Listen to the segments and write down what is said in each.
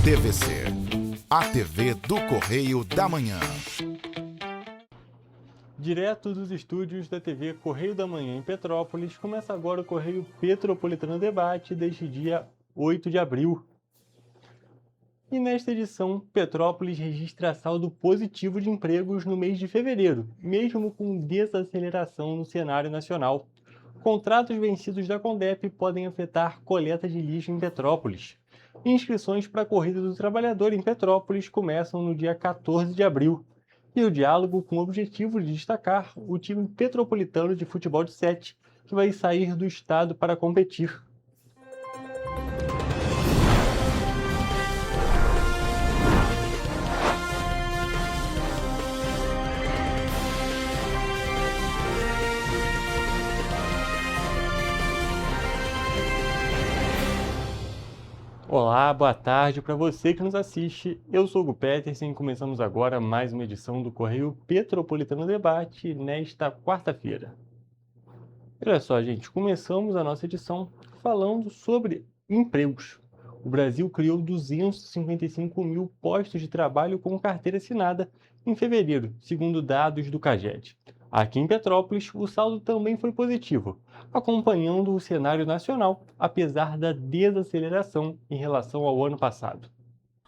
TVC, a TV do Correio da Manhã. Direto dos estúdios da TV Correio da Manhã em Petrópolis, começa agora o Correio Petropolitano Debate deste dia 8 de abril. E nesta edição, Petrópolis registra saldo positivo de empregos no mês de fevereiro, mesmo com desaceleração no cenário nacional. Contratos vencidos da Condep podem afetar coleta de lixo em Petrópolis. Inscrições para a Corrida do Trabalhador em Petrópolis começam no dia 14 de abril. E o diálogo com o objetivo de destacar o time petropolitano de futebol de 7, que vai sair do estado para competir. Olá, boa tarde para você que nos assiste. Eu sou o Hugo Petersen e começamos agora mais uma edição do Correio Petropolitano Debate nesta quarta-feira. Olha só, gente, começamos a nossa edição falando sobre empregos. O Brasil criou 255 mil postos de trabalho com carteira assinada em fevereiro, segundo dados do CAGED. Aqui em Petrópolis, o saldo também foi positivo, acompanhando o cenário nacional, apesar da desaceleração em relação ao ano passado.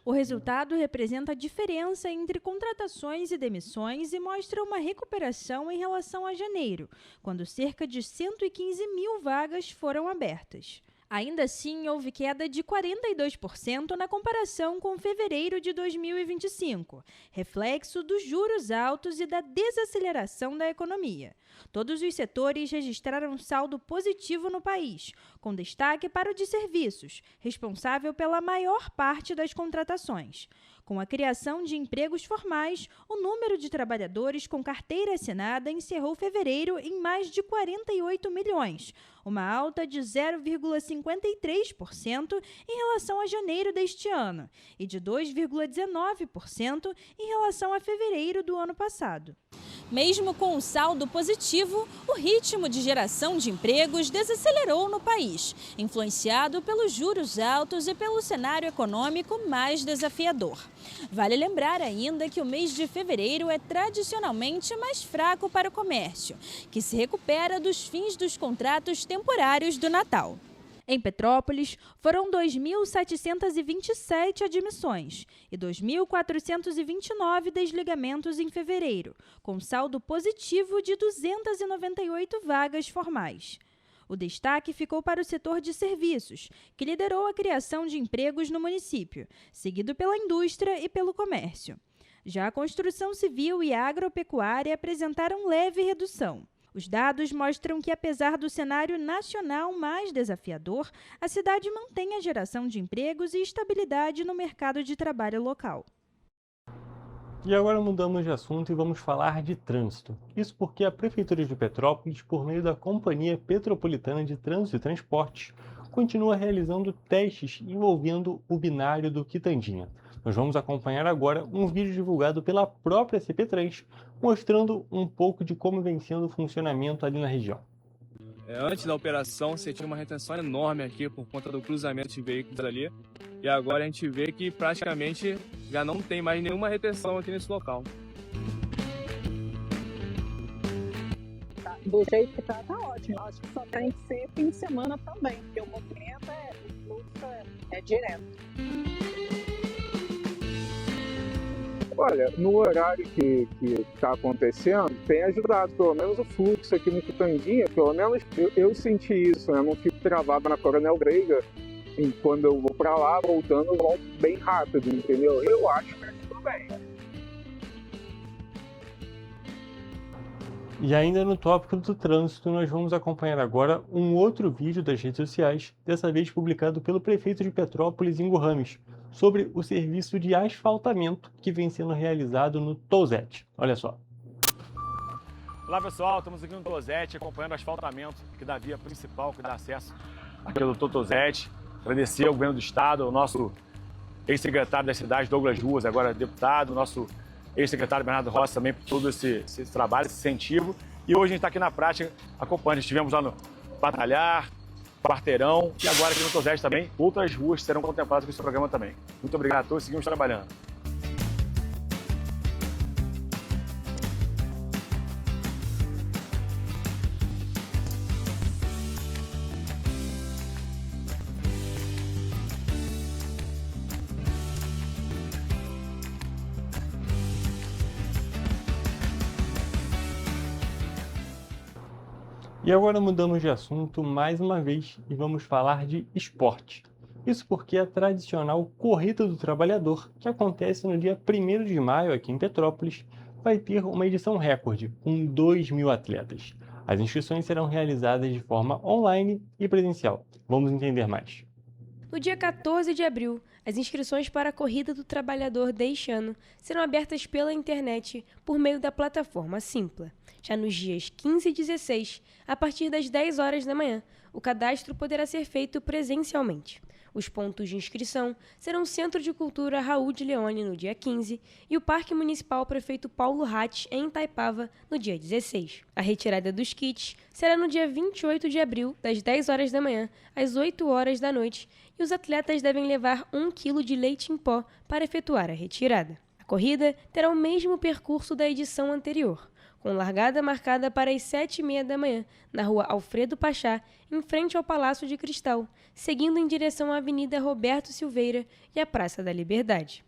O resultado representa a diferença entre contratações e demissões e mostra uma recuperação em relação a janeiro, quando cerca de 115 mil vagas foram abertas. Ainda assim, houve queda de 42% na comparação com fevereiro de 2025, reflexo dos juros altos e da desaceleração da economia. Todos os setores registraram saldo positivo no país, com destaque para o de serviços, responsável pela maior parte das contratações. Com a criação de empregos formais, o número de trabalhadores com carteira assinada encerrou fevereiro em mais de 48 milhões, uma alta de 0,53% em relação a janeiro deste ano e de 2,19% em relação a fevereiro do ano passado. Mesmo com o saldo positivo, o ritmo de geração de empregos desacelerou no país, influenciado pelos juros altos e pelo cenário econômico mais desafiador. Vale lembrar ainda que o mês de fevereiro é tradicionalmente mais fraco para o comércio, que se recupera dos fins dos contratos temporários do Natal. Em Petrópolis, foram 2.727 admissões e 2.429 desligamentos em fevereiro, com saldo positivo de 298 vagas formais. O destaque ficou para o setor de serviços, que liderou a criação de empregos no município, seguido pela indústria e pelo comércio. Já a construção civil e a agropecuária apresentaram leve redução. Os dados mostram que, apesar do cenário nacional mais desafiador, a cidade mantém a geração de empregos e estabilidade no mercado de trabalho local. E agora mudamos de assunto e vamos falar de trânsito. Isso porque a Prefeitura de Petrópolis, por meio da Companhia Petropolitana de Trânsito e Transportes, continua realizando testes envolvendo o binário do Quitandinha. Nós vamos acompanhar agora um vídeo divulgado pela própria CP-Trans, mostrando um pouco de como vem sendo o funcionamento ali na região. Antes da operação, você tinha uma retenção enorme aqui por conta do cruzamento de veículos ali. E agora a gente vê que praticamente já não tem mais nenhuma retenção aqui nesse local. Do jeito que tá ótimo. Acho que só tem que ser fim de semana também, porque o movimento o fluxo é direto. Olha, no horário que está acontecendo, tem ajudado, pelo menos o fluxo aqui no Quitandinha, pelo menos eu senti isso, né? Eu não fico travado na Coronel Greiga, e quando eu vou para lá, voltando, eu volto bem rápido, entendeu? Eu acho que é tudo bem. E ainda no tópico do trânsito, nós vamos acompanhar agora um outro vídeo das redes sociais, dessa vez publicado pelo prefeito de Petrópolis, Ingo Rames, sobre o serviço de asfaltamento que vem sendo realizado no Touzete. Olha só. Olá pessoal, estamos aqui no Touzete acompanhando o asfaltamento aqui da via principal que dá acesso aqui ao Dr. Touzete. Agradecer ao governo do estado, ao nosso ex-secretário da cidade, Douglas Ruas, agora deputado, o nosso ex-secretário Bernardo Rossi também por todo esse trabalho, esse incentivo. E hoje a gente está aqui na prática acompanhando. Estivemos lá no Batalhar, Quarteirão e agora aqui no Tozete também, outras ruas serão contempladas com esse programa também. Muito obrigado a todos, seguimos trabalhando. E agora mudamos de assunto mais uma vez e vamos falar de esporte. Isso porque a tradicional Corrida do Trabalhador, que acontece no dia 1º de maio aqui em Petrópolis, vai ter uma edição recorde, com 2.000 atletas. As inscrições serão realizadas de forma online e presencial. Vamos entender mais. No dia 14 de abril, as inscrições para a Corrida do Trabalhador deste ano serão abertas pela internet por meio da plataforma Simpla. Já nos dias 15 e 16, a partir das 10 horas da manhã, o cadastro poderá ser feito presencialmente. Os pontos de inscrição serão o Centro de Cultura Raul de Leone no dia 15 e o Parque Municipal Prefeito Paulo Ratti, em Itaipava, no dia 16. A retirada dos kits será no dia 28 de abril, das 10 horas da manhã às 8 horas da noite, e os atletas devem levar 1 quilo de leite em pó para efetuar a retirada. A corrida terá o mesmo percurso da edição anterior, com largada marcada para as 7h30 da manhã, na rua Alfredo Pachá, em frente ao Palácio de Cristal, seguindo em direção à Avenida Roberto Silveira e à Praça da Liberdade.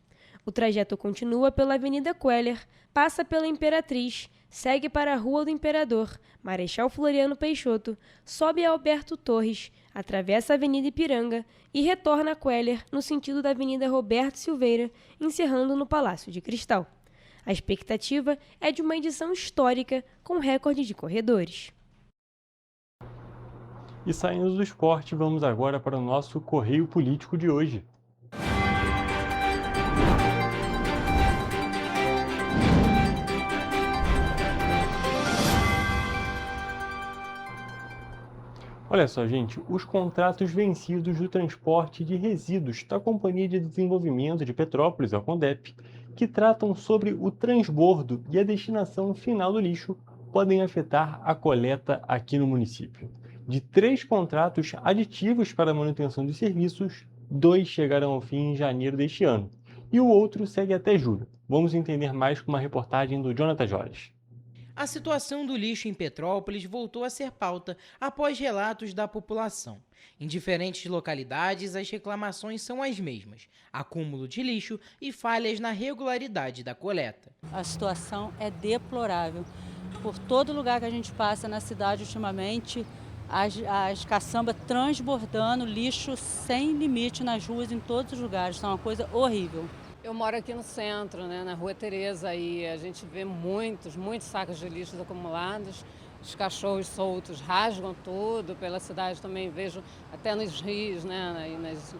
O trajeto continua pela Avenida Queller, passa pela Imperatriz, segue para a Rua do Imperador, Marechal Floriano Peixoto, sobe a Alberto Torres, atravessa a Avenida Ipiranga e retorna a Queller no sentido da Avenida Roberto Silveira, encerrando no Palácio de Cristal. A expectativa é de uma edição histórica com recorde de corredores. E saindo do esporte, vamos agora para o nosso Correio Político de hoje. Olha só, gente, os contratos vencidos do transporte de resíduos da Companhia de Desenvolvimento de Petrópolis, a CONDEP, que tratam sobre o transbordo e a destinação final do lixo, podem afetar a coleta aqui no município. De 3 contratos aditivos para a manutenção dos serviços, 2 chegarão ao fim em janeiro deste ano, e o outro segue até julho. Vamos entender mais com uma reportagem do Jonathan Jorge. A situação do lixo em Petrópolis voltou a ser pauta após relatos da população. Em diferentes localidades, as reclamações são as mesmas: acúmulo de lixo e falhas na regularidade da coleta. A situação é deplorável. Por todo lugar que a gente passa na cidade ultimamente, as caçambas transbordando, lixo sem limite nas ruas, em todos os lugares. Isso é uma coisa horrível. Eu moro aqui no centro, na Rua Tereza, e a gente vê muitos sacos de lixo acumulados. Os cachorros soltos rasgam tudo pela cidade, também vejo até nos rios, nas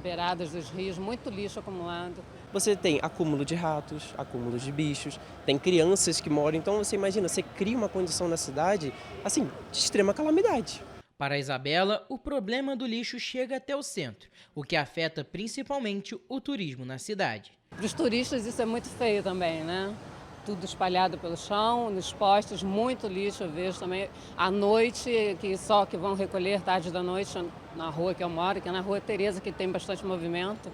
beiradas dos rios, muito lixo acumulado. Você tem acúmulo de ratos, acúmulo de bichos, tem crianças que moram, então você imagina, você cria uma condição na cidade, assim, de extrema calamidade. Para a Isabela, o problema do lixo chega até o centro, o que afeta principalmente o turismo na cidade. Para os turistas isso é muito feio também, Tudo espalhado pelo chão, nos postes, muito lixo eu vejo também. À noite, que vão recolher tarde da noite na rua que eu moro, que é na Rua Tereza, que tem bastante movimento.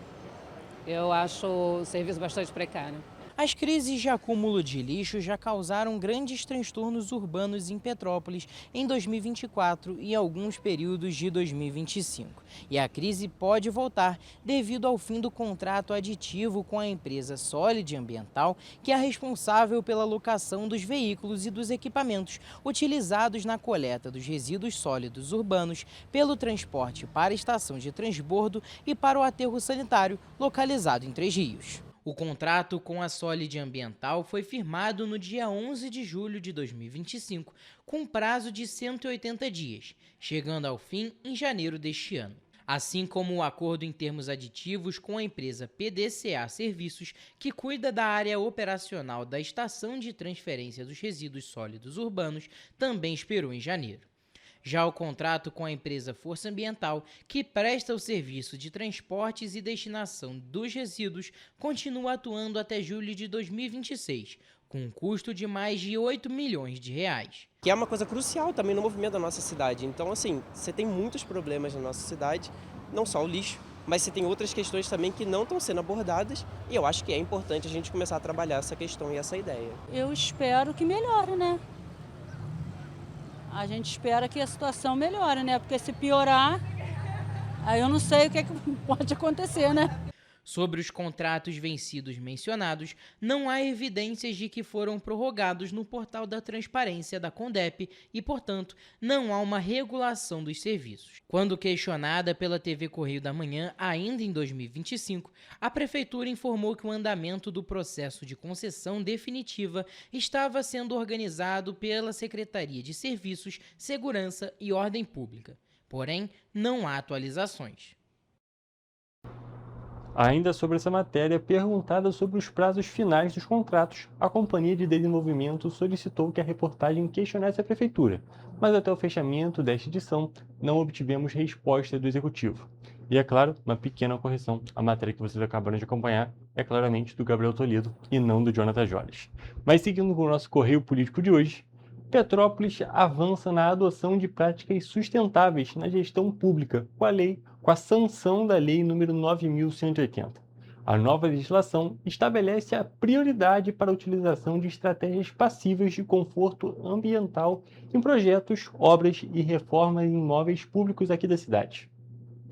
Eu acho o serviço bastante precário. As crises de acúmulo de lixo já causaram grandes transtornos urbanos em Petrópolis em 2024 e alguns períodos de 2025. E a crise pode voltar devido ao fim do contrato aditivo com a empresa Solid Ambiental, que é responsável pela locação dos veículos e dos equipamentos utilizados na coleta dos resíduos sólidos urbanos, pelo transporte para a estação de transbordo e para o aterro sanitário localizado em Três Rios. O contrato com a Solid Ambiental foi firmado no dia 11 de julho de 2025, com prazo de 180 dias, chegando ao fim em janeiro deste ano. Assim como o acordo em termos aditivos com a empresa PDCA Serviços, que cuida da área operacional da Estação de Transferência dos Resíduos Sólidos Urbanos, também expirou em janeiro. Já o contrato com a empresa Força Ambiental, que presta o serviço de transportes e destinação dos resíduos, continua atuando até julho de 2026, com um custo de mais de 8 milhões de reais. Que é uma coisa crucial também no movimento da nossa cidade. Então, assim, você tem muitos problemas na nossa cidade, não só o lixo, mas você tem outras questões também que não estão sendo abordadas, e eu acho que é importante a gente começar a trabalhar essa questão e essa ideia. Eu espero que melhore, né? A gente espera que a situação melhore, né? Porque se piorar, aí eu não sei o que pode acontecer, né? Sobre os contratos vencidos mencionados, não há evidências de que foram prorrogados no portal da transparência da CONDEP e, portanto, não há uma regulação dos serviços. Quando questionada pela TV Correio da Manhã, ainda em 2025, a Prefeitura informou que o andamento do processo de concessão definitiva estava sendo organizado pela Secretaria de Serviços, Segurança e Ordem Pública. Porém, não há atualizações. Ainda sobre essa matéria, perguntada sobre os prazos finais dos contratos, a Companhia de Desenvolvimento solicitou que a reportagem questionasse a Prefeitura, mas até o fechamento desta edição não obtivemos resposta do Executivo. E é claro, uma pequena correção, a matéria que vocês acabaram de acompanhar é claramente do Gabriel Toledo e não do Jonathan Jores. Mas seguindo com o nosso Correio Político de hoje, Petrópolis avança na adoção de práticas sustentáveis na gestão pública, com a sanção da Lei nº 9.180. A nova legislação estabelece a prioridade para a utilização de estratégias passivas de conforto ambiental em projetos, obras e reformas em imóveis públicos aqui da cidade.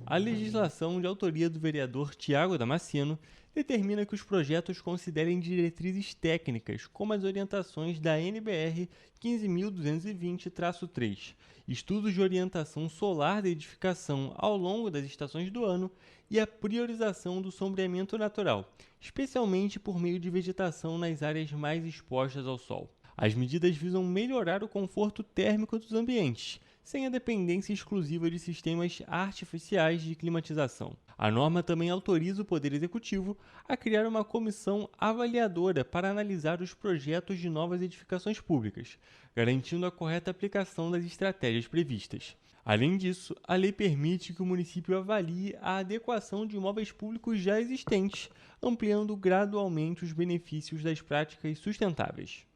A legislação de autoria do vereador Tiago Damasceno determina que os projetos considerem diretrizes técnicas, como as orientações da NBR 15.220-3, estudos de orientação solar da edificação ao longo das estações do ano e a priorização do sombreamento natural, especialmente por meio de vegetação nas áreas mais expostas ao sol. As medidas visam melhorar o conforto térmico dos ambientes, sem a dependência exclusiva de sistemas artificiais de climatização. A norma também autoriza o Poder Executivo a criar uma comissão avaliadora para analisar os projetos de novas edificações públicas, garantindo a correta aplicação das estratégias previstas. Além disso, a lei permite que o município avalie a adequação de imóveis públicos já existentes, ampliando gradualmente os benefícios das práticas sustentáveis.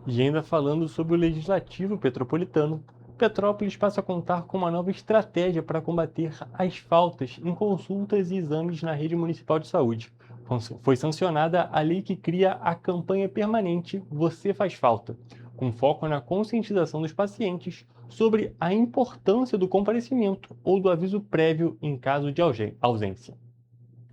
E ainda falando sobre o Legislativo Petropolitano, Petrópolis passa a contar com uma nova estratégia para combater as faltas em consultas e exames na rede municipal de saúde. Foi sancionada a lei que cria a campanha permanente Você Faz Falta, com foco na conscientização dos pacientes sobre a importância do comparecimento ou do aviso prévio em caso de ausência.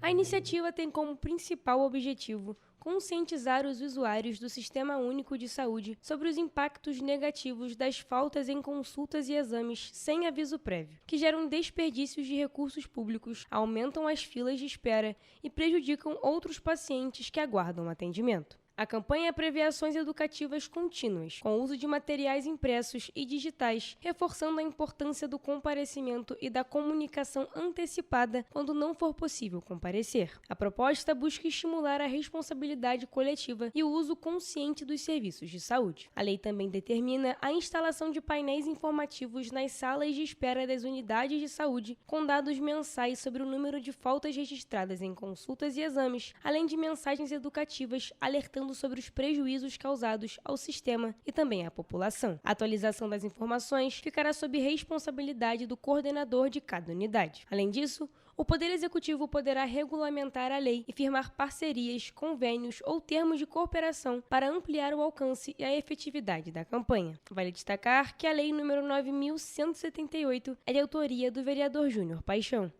A iniciativa tem como principal objetivo conscientizar os usuários do Sistema Único de Saúde sobre os impactos negativos das faltas em consultas e exames sem aviso prévio, que geram desperdícios de recursos públicos, aumentam as filas de espera e prejudicam outros pacientes que aguardam atendimento. A campanha prevê ações educativas contínuas, com o uso de materiais impressos e digitais, reforçando a importância do comparecimento e da comunicação antecipada quando não for possível comparecer. A proposta busca estimular a responsabilidade coletiva e o uso consciente dos serviços de saúde. A lei também determina a instalação de painéis informativos nas salas de espera das unidades de saúde, com dados mensais sobre o número de faltas registradas em consultas e exames, além de mensagens educativas alertando sobre os prejuízos causados ao sistema e também à população. A atualização das informações ficará sob responsabilidade do coordenador de cada unidade. Além disso, o Poder Executivo poderá regulamentar a lei e firmar parcerias, convênios ou termos de cooperação para ampliar o alcance e a efetividade da campanha. Vale destacar que a Lei nº 9.178 é de autoria do vereador Júnior Paixão.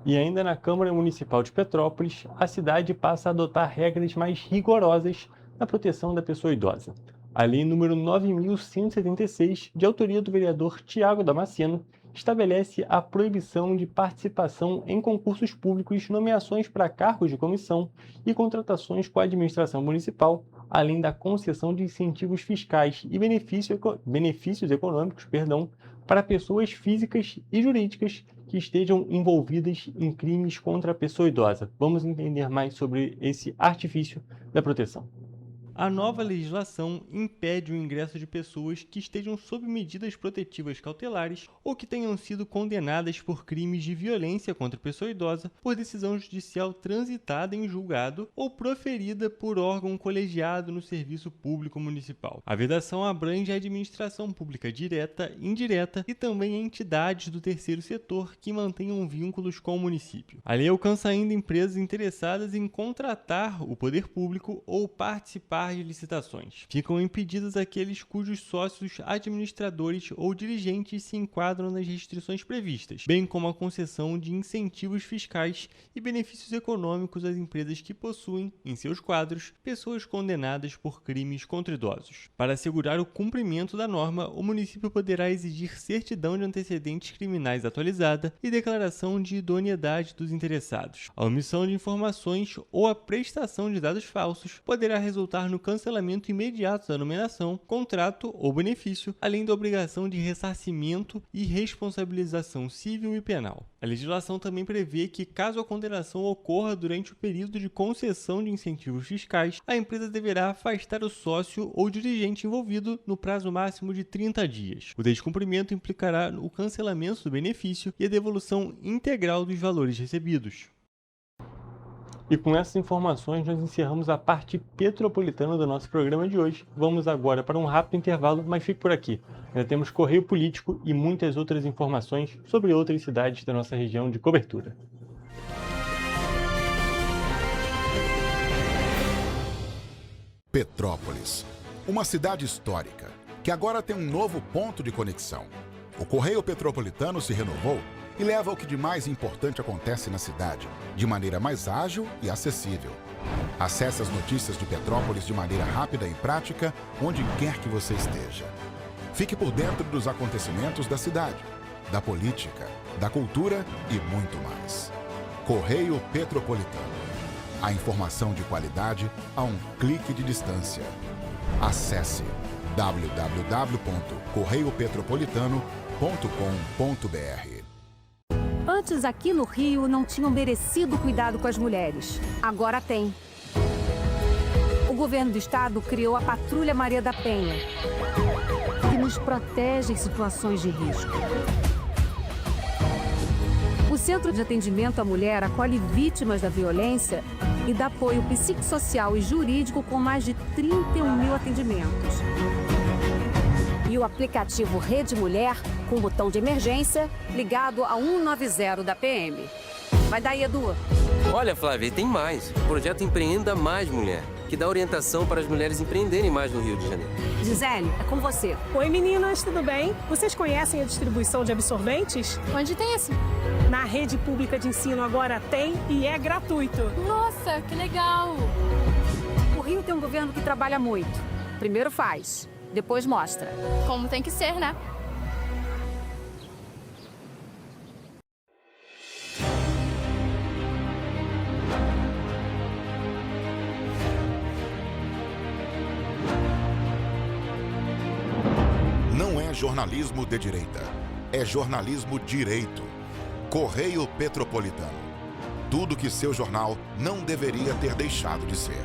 E ainda na Câmara Municipal de Petrópolis, a cidade passa a adotar regras mais rigorosas na proteção da pessoa idosa. A Lei nº 9.176, de autoria do vereador Tiago Damasceno, estabelece a proibição de participação em concursos públicos, nomeações para cargos de comissão e contratações com a administração municipal, além da concessão de incentivos fiscais e benefícios econômicos, para pessoas físicas e jurídicas que estejam envolvidas em crimes contra a pessoa idosa. Vamos entender mais sobre esse artifício da proteção. A nova legislação impede o ingresso de pessoas que estejam sob medidas protetivas cautelares ou que tenham sido condenadas por crimes de violência contra a pessoa idosa por decisão judicial transitada em julgado ou proferida por órgão colegiado no serviço público municipal. A vedação abrange a administração pública direta, indireta e também entidades do terceiro setor que mantenham vínculos com o município. A lei alcança ainda empresas interessadas em contratar o poder público ou participar de licitações. Ficam impedidos aqueles cujos sócios, administradores ou dirigentes se enquadram nas restrições previstas, bem como a concessão de incentivos fiscais e benefícios econômicos às empresas que possuem, em seus quadros, pessoas condenadas por crimes contra idosos. Para assegurar o cumprimento da norma, o município poderá exigir certidão de antecedentes criminais atualizada e declaração de idoneidade dos interessados. A omissão de informações ou a prestação de dados falsos poderá resultar no cancelamento imediato da nomeação, contrato ou benefício, além da obrigação de ressarcimento e responsabilização civil e penal. A legislação também prevê que, caso a condenação ocorra durante o período de concessão de incentivos fiscais, a empresa deverá afastar o sócio ou dirigente envolvido no prazo máximo de 30 dias. O descumprimento implicará o cancelamento do benefício e a devolução integral dos valores recebidos. E com essas informações nós encerramos a parte petropolitana do nosso programa de hoje. Vamos agora para um rápido intervalo, mas fique por aqui. Ainda temos Correio Político e muitas outras informações sobre outras cidades da nossa região de cobertura. Petrópolis, uma cidade histórica, que agora tem um novo ponto de conexão. O Correio Petropolitano se renovou e leva o que de mais importante acontece na cidade, de maneira mais ágil e acessível. Acesse as notícias de Petrópolis de maneira rápida e prática, onde quer que você esteja. Fique por dentro dos acontecimentos da cidade, da política, da cultura e muito mais. Correio Petropolitano. A informação de qualidade a um clique de distância. Acesse www.correiopetropolitano.com.br. Antes, aqui no Rio, não tinham merecido cuidado com as mulheres. Agora tem. O governo do estado criou a Patrulha Maria da Penha, que nos protege em situações de risco. O Centro de Atendimento à Mulher acolhe vítimas da violência e dá apoio psicossocial e jurídico com mais de 31 mil atendimentos. E o aplicativo Rede Mulher, com botão de emergência, ligado a 190 da PM. Vai daí, Edu. Olha, Flávia, tem mais. O projeto Empreenda Mais Mulher, que dá orientação para as mulheres empreenderem mais no Rio de Janeiro. Gisele, é com você. Oi, meninas, tudo bem? Vocês conhecem a distribuição de absorventes? Onde tem esse? Na rede pública de ensino agora tem e é gratuito. Nossa, que legal! O Rio tem um governo que trabalha muito. Primeiro faz, depois mostra. Como tem que ser, né? Não é jornalismo de direita, é jornalismo direito. Correio Petropolitano. Tudo que seu jornal não deveria ter deixado de ser.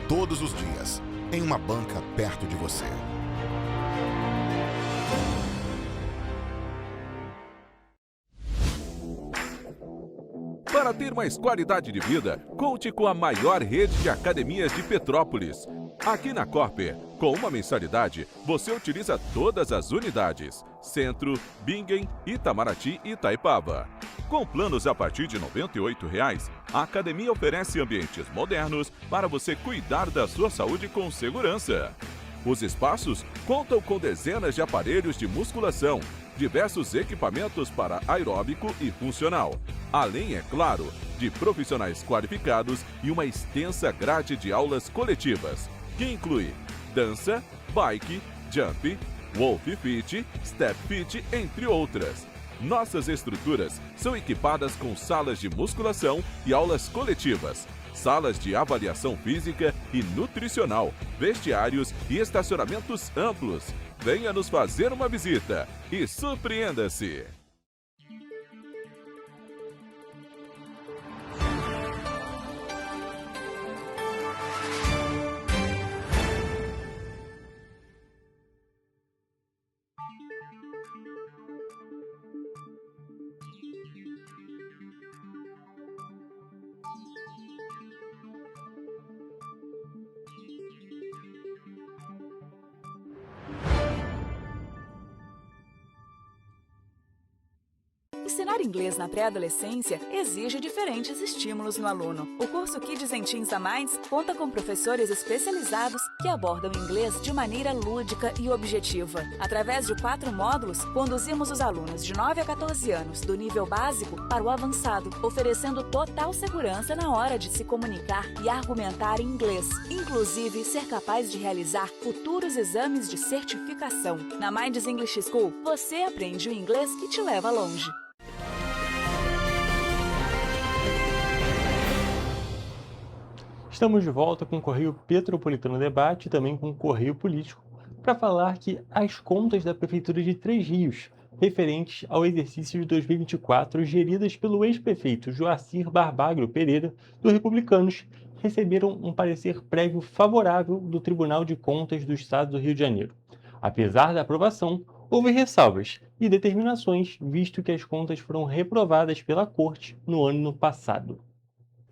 Todos os dias, em uma banca perto de você. Para ter mais qualidade de vida, conte com a maior rede de academias de Petrópolis. Aqui na Corper, com uma mensalidade, você utiliza todas as unidades: Centro, Bingen, Itamaraty e Itaipava. Com planos a partir de R$ 98,00, a academia oferece ambientes modernos para você cuidar da sua saúde com segurança. Os espaços contam com dezenas de aparelhos de musculação, diversos equipamentos para aeróbico e funcional, além, é claro, de profissionais qualificados e uma extensa grade de aulas coletivas, que inclui dança, bike, jump, wolf fit, step fit, entre outras. Nossas estruturas são equipadas com salas de musculação e aulas coletivas, salas de avaliação física e nutricional, vestiários e estacionamentos amplos. Venha nos fazer uma visita e surpreenda-se! Ensinar inglês na pré-adolescência exige diferentes estímulos no aluno. O curso Kids and Teens da Minds conta com professores especializados que abordam inglês de maneira lúdica e objetiva. Através de 4 módulos, conduzimos os alunos de 9 a 14 anos do nível básico para o avançado, oferecendo total segurança na hora de se comunicar e argumentar em inglês, inclusive ser capaz de realizar futuros exames de certificação. Na Minds English School, você aprende o inglês que te leva longe. Estamos de volta com o Correio Petropolitano Debate e também com o Correio Político para falar que as contas da Prefeitura de Três Rios, referentes ao exercício de 2024, geridas pelo ex-prefeito Joacir Barbaglio Pereira, do Republicanos, receberam um parecer prévio favorável do Tribunal de Contas do Estado do Rio de Janeiro. Apesar da aprovação, houve ressalvas e determinações, visto que as contas foram reprovadas pela Corte no ano passado.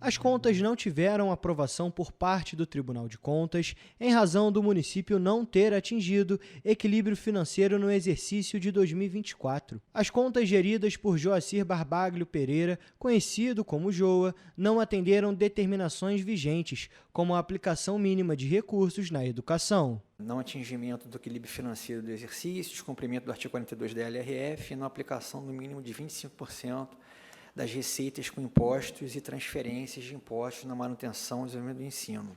As contas não tiveram aprovação por parte do Tribunal de Contas em razão do município não ter atingido equilíbrio financeiro no exercício de 2024. As contas geridas por Joacir Barbaglio Pereira, conhecido como Joa, não atenderam determinações vigentes, como a aplicação mínima de recursos na educação. Não atingimento do equilíbrio financeiro do exercício, descumprimento do artigo 42 da LRF e não aplicação no mínimo de 25% das receitas com impostos e transferências de impostos na manutenção e desenvolvimento do ensino.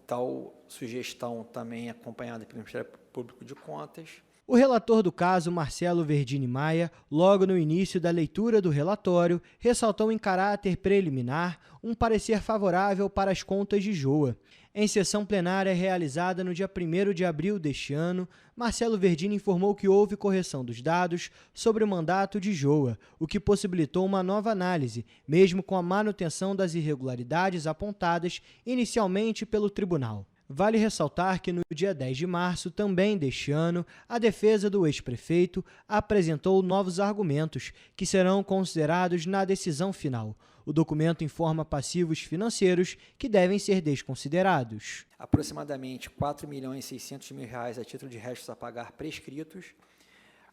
Tal sugestão também é acompanhada pelo Ministério Público de Contas. O relator do caso, Marcelo Verdini Maia, logo no início da leitura do relatório, ressaltou em caráter preliminar um parecer favorável para as contas de Joa. Em sessão plenária realizada no dia 1º de abril deste ano, Marcelo Verdini informou que houve correção dos dados sobre o mandato de Joa, o que possibilitou uma nova análise, mesmo com a manutenção das irregularidades apontadas inicialmente pelo tribunal. Vale ressaltar que no dia 10 de março, também deste ano, a defesa do ex-prefeito apresentou novos argumentos que serão considerados na decisão final. O documento informa passivos financeiros que devem ser desconsiderados. Aproximadamente R$ 4.600.000 a título de restos a pagar prescritos,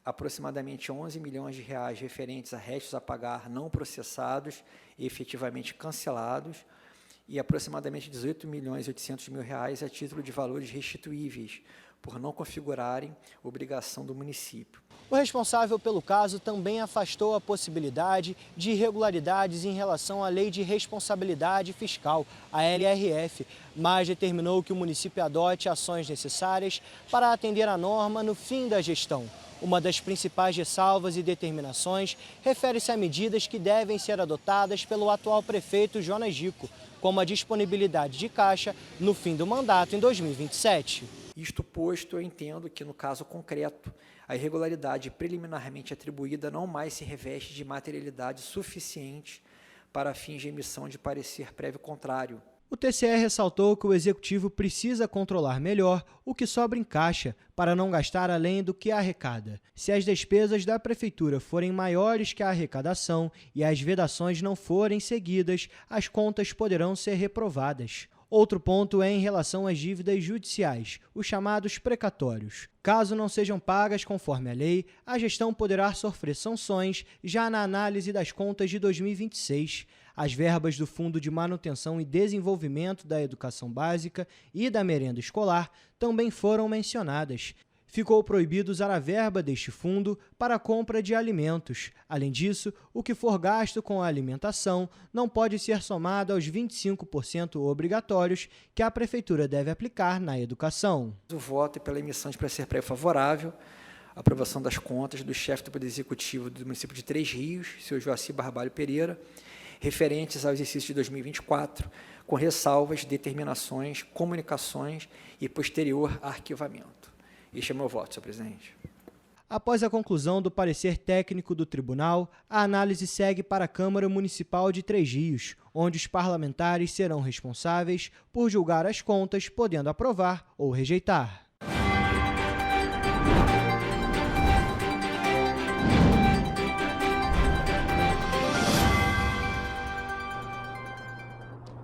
aproximadamente R$ 11 milhões referentes a restos a pagar não processados e efetivamente cancelados, e aproximadamente R$ 18.800.000 a título de valores restituíveis, por não configurarem obrigação do município. O responsável pelo caso também afastou a possibilidade de irregularidades em relação à Lei de Responsabilidade Fiscal, a LRF, mas determinou que o município adote ações necessárias para atender a norma no fim da gestão. Uma das principais ressalvas e determinações refere-se a medidas que devem ser adotadas pelo atual prefeito Jonas Gico, como a disponibilidade de caixa no fim do mandato em 2027. Isto posto, eu entendo que, no caso concreto, a irregularidade preliminarmente atribuída não mais se reveste de materialidade suficiente para fins de emissão de parecer prévio contrário. O TCE ressaltou que o Executivo precisa controlar melhor o que sobra em caixa para não gastar além do que arrecada. Se as despesas da Prefeitura forem maiores que a arrecadação e as vedações não forem seguidas, as contas poderão ser reprovadas. Outro ponto é em relação às dívidas judiciais, os chamados precatórios. Caso não sejam pagas conforme a lei, a gestão poderá sofrer sanções já na análise das contas de 2026. As verbas do Fundo de Manutenção e Desenvolvimento da Educação Básica e da Merenda Escolar também foram mencionadas. Ficou proibido usar a verba deste fundo para a compra de alimentos. Além disso, o que for gasto com a alimentação não pode ser somado aos 25% obrigatórios que a Prefeitura deve aplicar na educação. O voto é pela emissão de parecer prévio favorável, a aprovação das contas do chefe do Poder Executivo do município de Três Rios, seu Joacir Barbaglio Pereira, referentes ao exercício de 2024, com ressalvas, determinações, comunicações e posterior arquivamento. Este é meu voto, senhor presidente. Após a conclusão do parecer técnico do tribunal, a análise segue para a Câmara Municipal de Três Rios, onde os parlamentares serão responsáveis por julgar as contas, podendo aprovar ou rejeitar.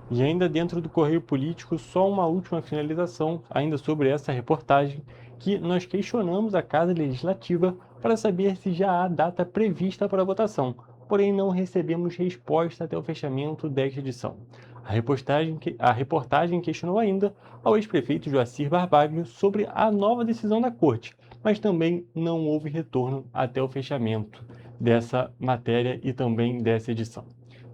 E ainda dentro do Correio Político, só uma última finalização ainda sobre essa reportagem, que nós questionamos a Casa Legislativa para saber se já há data prevista para a votação, porém não recebemos resposta até o fechamento desta edição. A reportagem questionou ainda ao ex-prefeito Joacir Barbalho sobre a nova decisão da Corte, mas também não houve retorno até o fechamento dessa matéria e também dessa edição.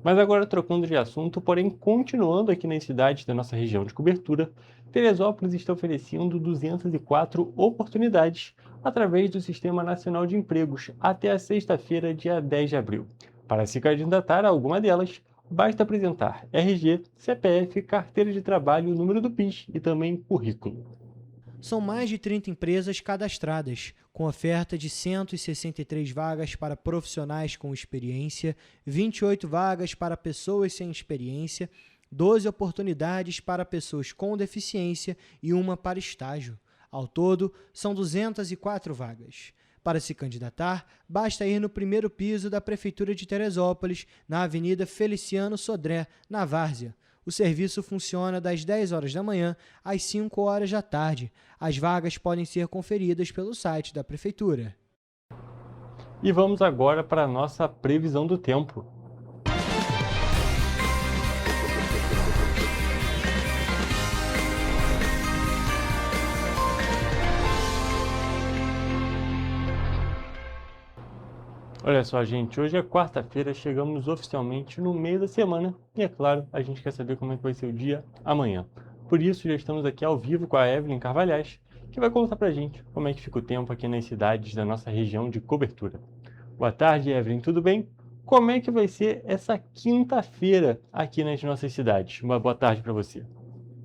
Mas agora trocando de assunto, porém continuando aqui nas cidades da nossa região de cobertura, Teresópolis está oferecendo 204 oportunidades através do Sistema Nacional de Empregos até a sexta-feira, dia 10 de abril. Para se candidatar a alguma delas, basta apresentar RG, CPF, carteira de trabalho, número do PIS e também currículo. São mais de 30 empresas cadastradas, com oferta de 163 vagas para profissionais com experiência, 28 vagas para pessoas sem experiência, 12 oportunidades para pessoas com deficiência e uma para estágio. Ao todo, são 204 vagas. Para se candidatar, basta ir no primeiro piso da Prefeitura de Teresópolis, na Avenida Feliciano Sodré, na Várzea. O serviço funciona das 10 horas da manhã às 5 horas da tarde. As vagas podem ser conferidas pelo site da Prefeitura. E vamos agora para a nossa previsão do tempo. Olha só, gente, hoje é quarta-feira, chegamos oficialmente no meio da semana e, é claro, a gente quer saber como é que vai ser o dia amanhã. Por isso, já estamos aqui ao vivo com a Evelyn Carvalhais, que vai contar pra gente como é que fica o tempo aqui nas cidades da nossa região de cobertura. Boa tarde, Evelyn, tudo bem? Como é que vai ser essa quinta-feira aqui nas nossas cidades? Uma boa tarde para você.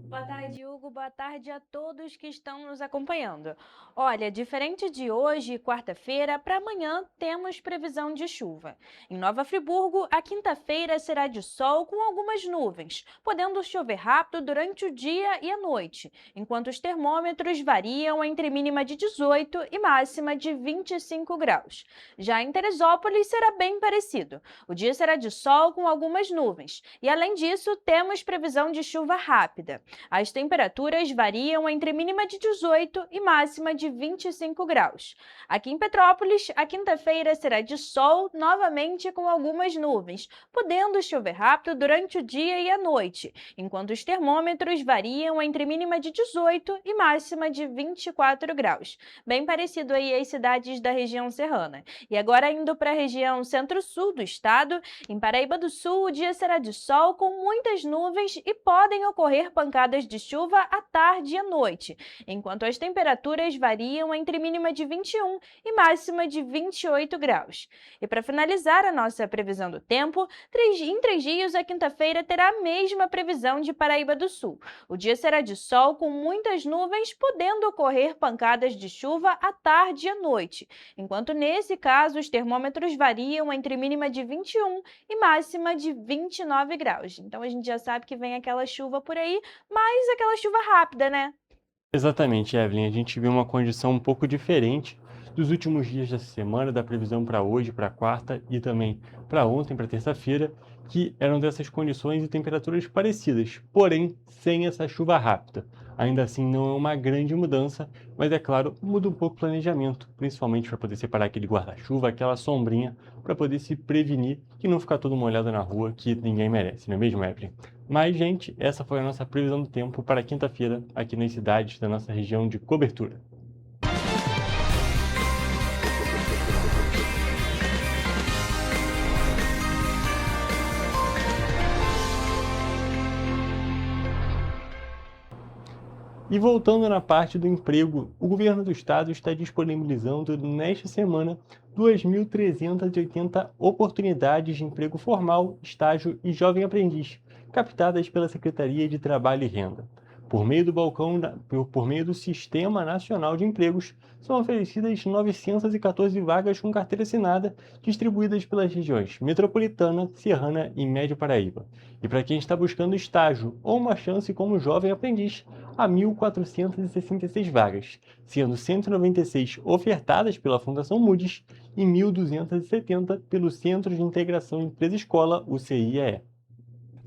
Boa tarde, Hugo. Boa tarde a todos que estão nos acompanhando. Olha, diferente de hoje, quarta-feira, para amanhã temos previsão de chuva. Em Nova Friburgo, a quinta-feira será de sol com algumas nuvens, podendo chover rápido durante o dia e a noite, enquanto os termômetros variam entre mínima de 18 e máxima de 25 graus. Já em Teresópolis será bem parecido. O dia será de sol com algumas nuvens e, além disso, temos previsão de chuva rápida. As temperaturas variam entre mínima de 18 e máxima de 25 graus. Aqui em Petrópolis, a quinta-feira será de sol, novamente com algumas nuvens, podendo chover rápido durante o dia e a noite, enquanto os termômetros variam entre mínima de 18 e máxima de 24 graus. Bem parecido aí às cidades da região serrana. E agora indo para a região centro-sul do estado, em Paraíba do Sul, o dia será de sol com muitas nuvens e podem ocorrer pancadas de chuva à tarde e à noite, enquanto as temperaturas variam entre mínima de 21 e máxima de 28 graus. E para finalizar a nossa previsão do tempo, em 3 dias a quinta-feira terá a mesma previsão de Paraíba do Sul. O dia será de sol com muitas nuvens, podendo ocorrer pancadas de chuva à tarde e à noite, enquanto nesse caso os termômetros variam entre mínima de 21 e máxima de 29 graus. Então a gente já sabe que vem aquela chuva por aí, mas aquela chuva rápida, né? Exatamente, Evelyn. A gente viu uma condição um pouco diferente dos últimos dias dessa semana, da previsão para hoje, para quarta e também para ontem, para terça-feira, que eram dessas condições e temperaturas parecidas, porém sem essa chuva rápida. Ainda assim, não é uma grande mudança, mas é claro, muda um pouco o planejamento, principalmente para poder separar aquele guarda-chuva, aquela sombrinha, para poder se prevenir e não ficar todo molhado na rua, que ninguém merece, não é mesmo, Evelyn? Mas, gente, essa foi a nossa previsão do tempo para quinta-feira, aqui nas cidades da nossa região de cobertura. E voltando na parte do emprego, o governo do estado está disponibilizando nesta semana 2.380 oportunidades de emprego formal, estágio e jovem aprendiz, captadas pela Secretaria de Trabalho e Renda. Por meio do Sistema Nacional de Empregos, são oferecidas 914 vagas com carteira assinada, distribuídas pelas regiões Metropolitana, Serrana e Médio Paraíba. E para quem está buscando estágio ou uma chance como jovem aprendiz, há 1.466 vagas, sendo 196 ofertadas pela Fundação Moody's e 1.270 pelo Centro de Integração Empresa-Escola, o CIEE.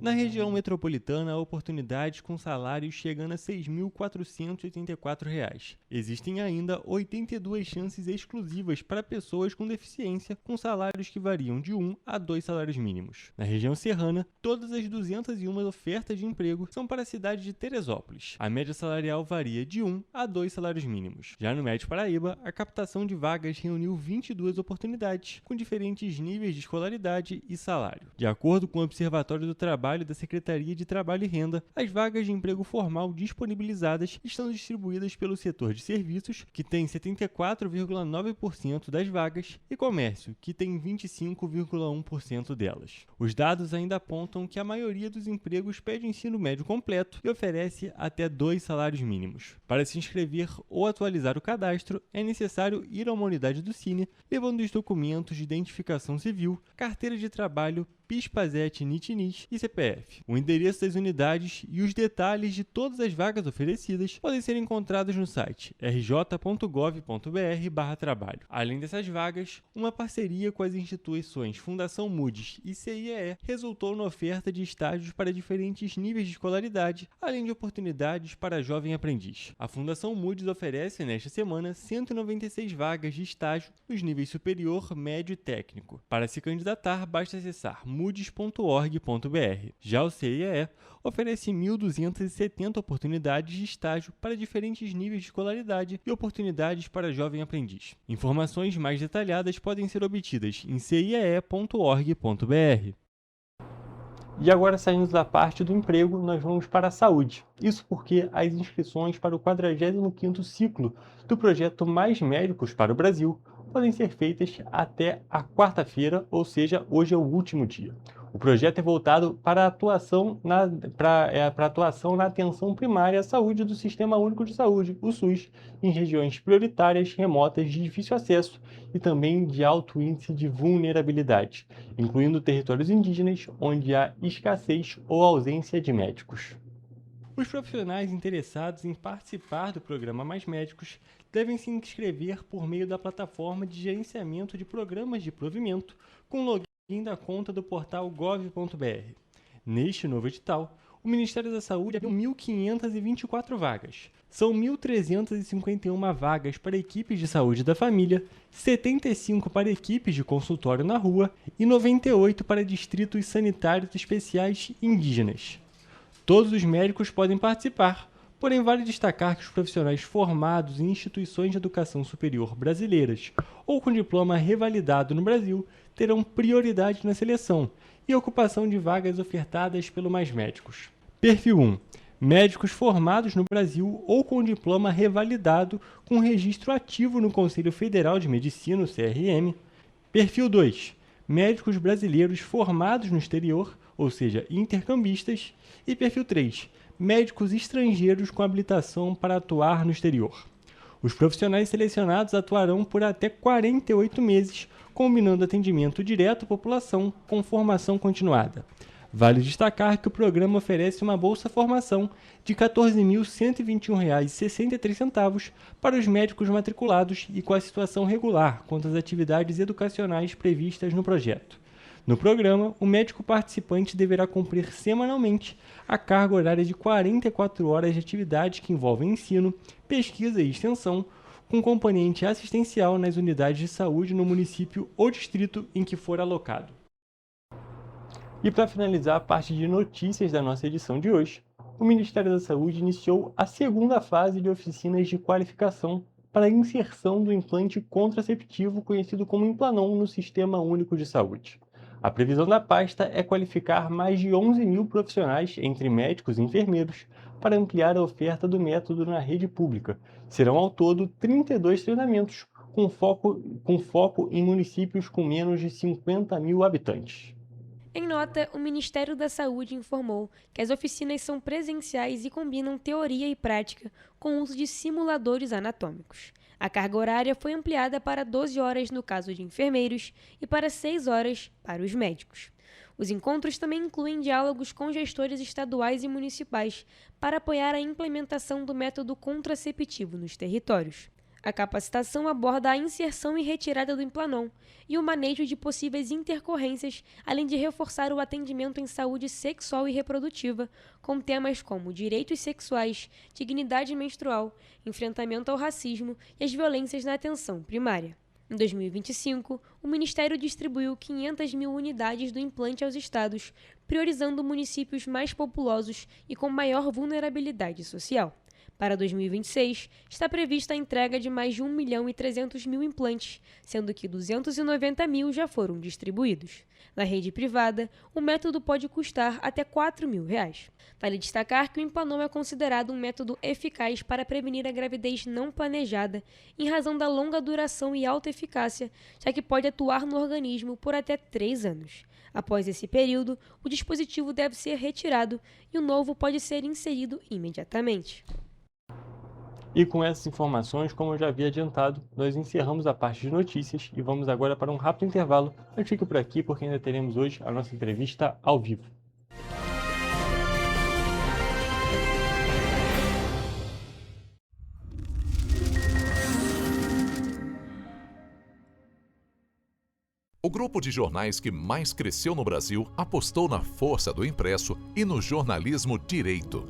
Na região metropolitana, há oportunidades com salários chegando a R$ 6.484. Existem ainda 82 chances exclusivas para pessoas com deficiência, com salários que variam de 1 a 2 salários mínimos. Na região serrana, todas as 201 ofertas de emprego são para a cidade de Teresópolis. A média salarial varia de 1 a 2 salários mínimos. Já no Médio Paraíba, a captação de vagas reuniu 22 oportunidades, com diferentes níveis de escolaridade e salário. De acordo com o Observatório do Trabalho da Secretaria de Trabalho e Renda, as vagas de emprego formal disponibilizadas estão distribuídas pelo setor de serviços, que tem 74,9% das vagas, e comércio, que tem 25,1% delas. Os dados ainda apontam que a maioria dos empregos pede ensino médio completo e oferece até 2 salários mínimos. Para se inscrever ou atualizar o cadastro, é necessário ir a uma unidade do Cine, levando os documentos de identificação civil, carteira de trabalho, PIS/PASEP, NIT/NIS e CPF. O endereço das unidades e os detalhes de todas as vagas oferecidas podem ser encontrados no site rj.gov.br/trabalho. Além dessas vagas, uma parceria com as instituições Fundação Moody's e CIEE resultou na oferta de estágios para diferentes níveis de escolaridade, além de oportunidades para jovem aprendiz. A Fundação Moody's oferece, nesta semana, 196 vagas de estágio nos níveis superior, médio e técnico. Para se candidatar, basta acessar moodys.org.br. Já o CIEE oferece 1.270 oportunidades de estágio para diferentes níveis de escolaridade e oportunidades para jovem aprendiz. Informações mais detalhadas podem ser obtidas em ciee.org.br. E agora, saindo da parte do emprego, nós vamos para a saúde. Isso porque as inscrições para o 45º ciclo do projeto Mais Médicos para o Brasil podem ser feitas até a quarta-feira, ou seja, hoje é o último dia. O projeto é voltado para a atuação na atenção primária à saúde do Sistema Único de Saúde, o SUS, em regiões prioritárias, remotas, de difícil acesso e também de alto índice de vulnerabilidade, incluindo territórios indígenas, onde há escassez ou ausência de médicos. Os profissionais interessados em participar do programa Mais Médicos devem se inscrever por meio da plataforma de gerenciamento de programas de provimento com login da conta do portal gov.br. Neste novo edital, o Ministério da Saúde abriu 1.524 vagas. São 1.351 vagas para equipes de saúde da família, 75 para equipes de consultório na rua e 98 para distritos sanitários especiais indígenas. Todos os médicos podem participar, porém vale destacar que os profissionais formados em instituições de educação superior brasileiras ou com diploma revalidado no Brasil terão prioridade na seleção e ocupação de vagas ofertadas pelo Mais Médicos. Perfil 1. Médicos formados no Brasil ou com diploma revalidado com registro ativo no Conselho Federal de Medicina, o CRM. Perfil 2. Médicos brasileiros formados no exterior, ou seja, intercambistas. E perfil 3. Médicos estrangeiros com habilitação para atuar no exterior. Os profissionais selecionados atuarão por até 48 meses, combinando atendimento direto à população com formação continuada. Vale destacar que o programa oferece uma bolsa-formação de R$ 14.121,63 para os médicos matriculados e com a situação regular quanto às atividades educacionais previstas no projeto. No programa, o médico participante deverá cumprir semanalmente a carga horária de 44 horas de atividades que envolvem ensino, pesquisa e extensão, com componente assistencial nas unidades de saúde no município ou distrito em que for alocado. E para finalizar a parte de notícias da nossa edição de hoje, o Ministério da Saúde iniciou a segunda fase de oficinas de qualificação para a inserção do implante contraceptivo conhecido como Implanon no Sistema Único de Saúde. A previsão da pasta é qualificar mais de 11 mil profissionais, entre médicos e enfermeiros, para ampliar a oferta do método na rede pública. Serão ao todo 32 treinamentos, com foco em municípios com menos de 50 mil habitantes. Em nota, o Ministério da Saúde informou que as oficinas são presenciais e combinam teoria e prática com o uso de simuladores anatômicos. A carga horária foi ampliada para 12 horas no caso de enfermeiros e para 6 horas para os médicos. Os encontros também incluem diálogos com gestores estaduais e municipais para apoiar a implementação do método contraceptivo nos territórios. A capacitação aborda a inserção e retirada do implanon e o manejo de possíveis intercorrências, além de reforçar o atendimento em saúde sexual e reprodutiva, com temas como direitos sexuais, dignidade menstrual, enfrentamento ao racismo e as violências na atenção primária. Em 2025, o Ministério distribuiu 500 mil unidades do implante aos estados, priorizando municípios mais populosos e com maior vulnerabilidade social. Para 2026, está prevista a entrega de mais de 1.300.000 implantes, sendo que 290 mil já foram distribuídos. Na rede privada, o método pode custar até R$ 4.000. Vale destacar que o implanon é considerado um método eficaz para prevenir a gravidez não planejada, em razão da longa duração e alta eficácia, já que pode atuar no organismo por até 3 anos. Após esse período, o dispositivo deve ser retirado e o novo pode ser inserido imediatamente. E com essas informações, como eu já havia adiantado, nós encerramos a parte de notícias e vamos agora para um rápido intervalo. Mas fique por aqui porque ainda teremos hoje a nossa entrevista ao vivo. O grupo de jornais que mais cresceu no Brasil apostou na força do impresso e no jornalismo direito.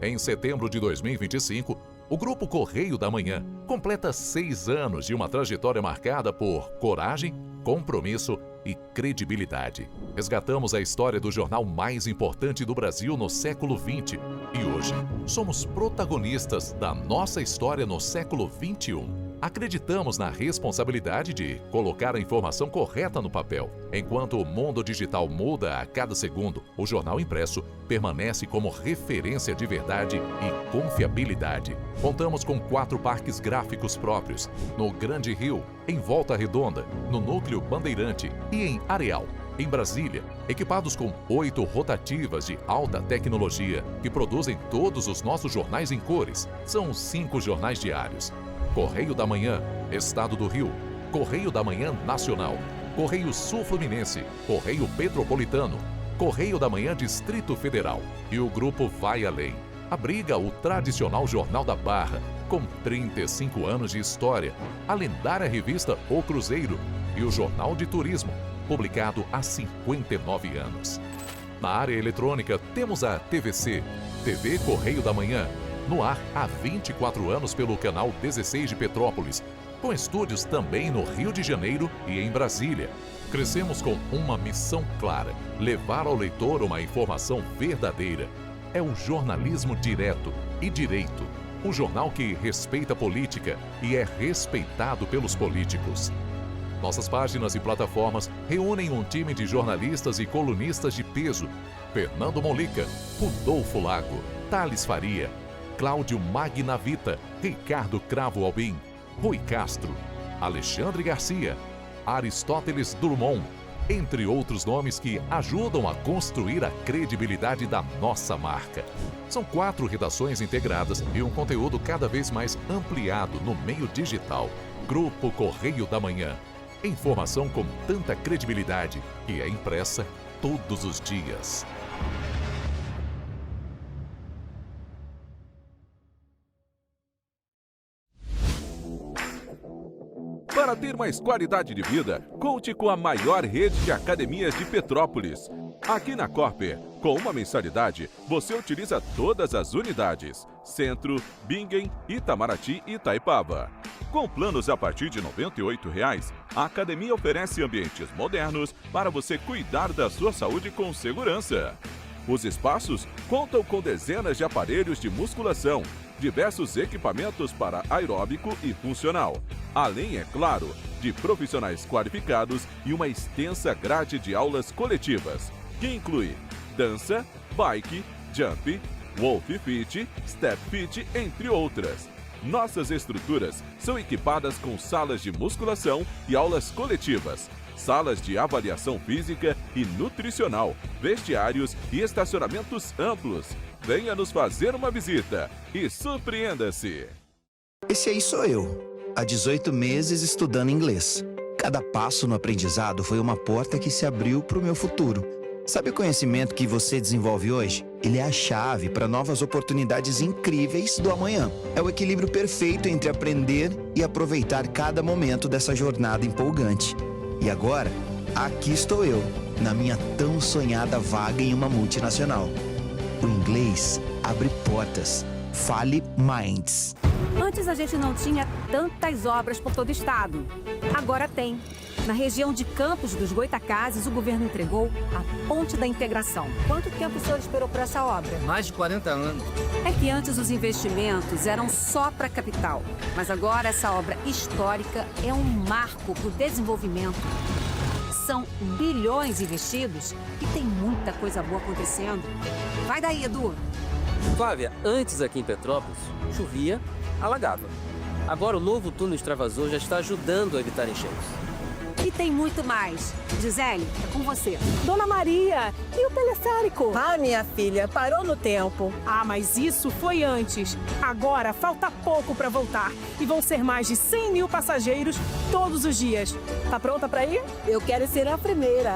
Em setembro de 2025, o Grupo Correio da Manhã completa 6 anos de uma trajetória marcada por coragem, compromisso e credibilidade. Resgatamos a história do jornal mais importante do Brasil no século XX e hoje somos protagonistas da nossa história no século XXI. Acreditamos na responsabilidade de colocar a informação correta no papel. Enquanto o mundo digital muda a cada segundo, o jornal impresso permanece como referência de verdade e confiabilidade. Contamos com 4 parques gráficos próprios, no Grande Rio, em Volta Redonda, no Núcleo Bandeirante e em Areal, em Brasília, equipados com 8 rotativas de alta tecnologia que produzem todos os nossos jornais em cores. São 5 jornais diários. Correio da Manhã, Estado do Rio, Correio da Manhã Nacional, Correio Sul-Fluminense, Correio Petropolitano, Correio da Manhã Distrito Federal. E o grupo vai além. Abriga o tradicional Jornal da Barra, com 35 anos de história, a lendária revista O Cruzeiro e o Jornal de Turismo, publicado há 59 anos. Na área eletrônica, temos a TVC, TV Correio da Manhã, no ar há 24 anos pelo canal 16 de Petrópolis, com estúdios também no Rio de Janeiro e em Brasília. Crescemos com uma missão clara: levar ao leitor uma informação verdadeira. É o jornalismo direto e direito, um jornal que respeita a política e é respeitado pelos políticos. Nossas páginas e plataformas reúnem um time de jornalistas e colunistas de peso: Fernando Molica, Rodolfo Lago, Thales Faria, Cláudio Magnavita, Ricardo Cravo Albim, Rui Castro, Alexandre Garcia, Aristóteles Drummond, entre outros nomes que ajudam a construir a credibilidade da nossa marca. São 4 redações integradas e um conteúdo cada vez mais ampliado no meio digital. Grupo Correio da Manhã. Informação com tanta credibilidade que é impressa todos os dias. Para ter mais qualidade de vida, conte com a maior rede de academias de Petrópolis. Aqui na Corper, com uma mensalidade, você utiliza todas as unidades: Centro, Bingen, Itamaraty e Itaipava. Com planos a partir de R$ 98,00, a academia oferece ambientes modernos para você cuidar da sua saúde com segurança. Os espaços contam com dezenas de aparelhos de musculação, diversos equipamentos para aeróbico e funcional, além, é claro, de profissionais qualificados e uma extensa grade de aulas coletivas, que inclui dança, bike, jump, wolf fit, step fit, entre outras. Nossas estruturas são equipadas com salas de musculação e aulas coletivas, salas de avaliação física e nutricional, vestiários e estacionamentos amplos. Venha nos fazer uma visita e surpreenda-se! Esse aí sou eu, há 18 meses estudando inglês. Cada passo no aprendizado foi uma porta que se abriu para o meu futuro. Sabe o conhecimento que você desenvolve hoje? Ele é a chave para novas oportunidades incríveis do amanhã. É o equilíbrio perfeito entre aprender e aproveitar cada momento dessa jornada empolgante. E agora, aqui estou eu, na minha tão sonhada vaga em uma multinacional. O inglês abre portas. Fale Minds. Antes a gente não tinha tantas obras por todo o estado. Agora tem. Na região de Campos dos Goitacazes, o governo entregou a Ponte da Integração. Quanto tempo o senhor esperou por essa obra? Mais de 40 anos. É que antes os investimentos eram só para a capital. Mas agora essa obra histórica é um marco para o desenvolvimento. São bilhões investidos e tem muita coisa boa acontecendo. Vai daí, Edu. Flávia, antes aqui em Petrópolis, chovia, alagava. Agora o novo túnel extravasor já está ajudando a evitar enchentes. E tem muito mais. Gisele, é com você. Dona Maria, e o teleférico? Ah, minha filha, parou no tempo. Ah, mas isso foi antes. Agora falta pouco para voltar. E vão ser mais de 100 mil passageiros todos os dias. Tá pronta para ir? Eu quero ser a primeira.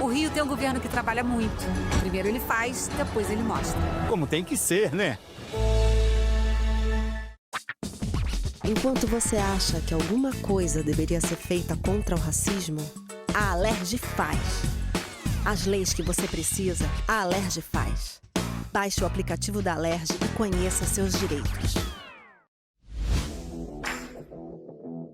O Rio tem um governo que trabalha muito. Primeiro ele faz, depois ele mostra. Como tem que ser, né? Enquanto você acha que alguma coisa deveria ser feita contra o racismo, a Alerj faz. As leis que você precisa, a Alerj faz. Baixe o aplicativo da Alerj e conheça seus direitos.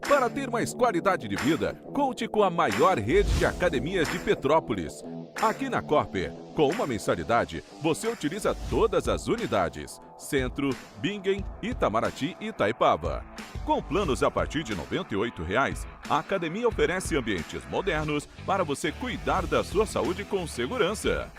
Para ter mais qualidade de vida, conte com a maior rede de academias de Petrópolis. Aqui na Corper, com uma mensalidade, você utiliza todas as unidades: Centro, Bingen, Itamaraty e Itaipava. Com planos a partir de R$ 98,00, a academia oferece ambientes modernos para você cuidar da sua saúde com segurança.